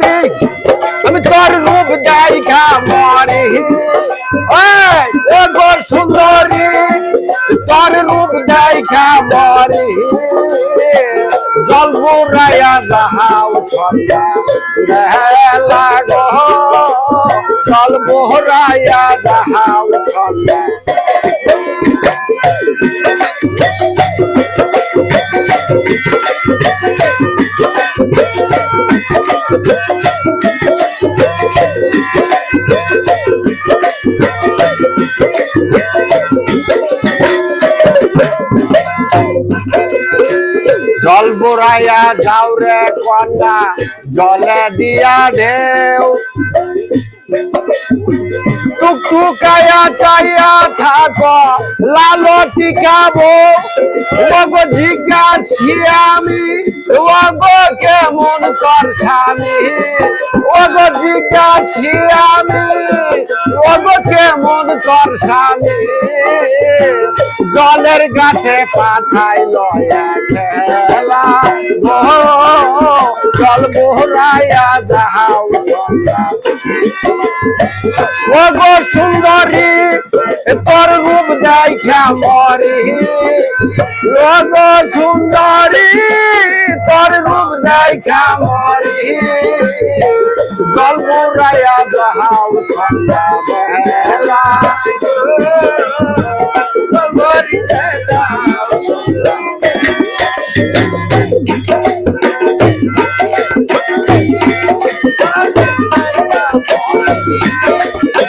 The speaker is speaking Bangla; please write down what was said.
সুন্দরী আমি তোর রূপ দেখা মরি ও গো সুন্দরী তোর রূপ দেখা মরি জল বুড়াইয়া যাহাও সন্ধ্যা লাগো জল বুড়াইয়া যাহাও সন্ধ্যা জল বুড়াইয়া যাও রে কন্যা জলে দিয়া ঢেউ টুকটুকাইয়া চাইয়া থাকো লালো টিকাবো ওগো জিজ্ঞাসি আমি ওগো কেমন কর স্বামী ওগো জিজ্ঞাসি আমি ওগো কেমন কর স্বামী জলের গাছে পাথাই লয়া খেলা জল মোহরাইয়া যাহাও ওগো সুন্দরী তোর রূপ দেখা মরি ওগো সুন্দরী তোর রূপ দেখা মরি জল মোহরাইয়া যাহাও সন্ধ্যা বেলা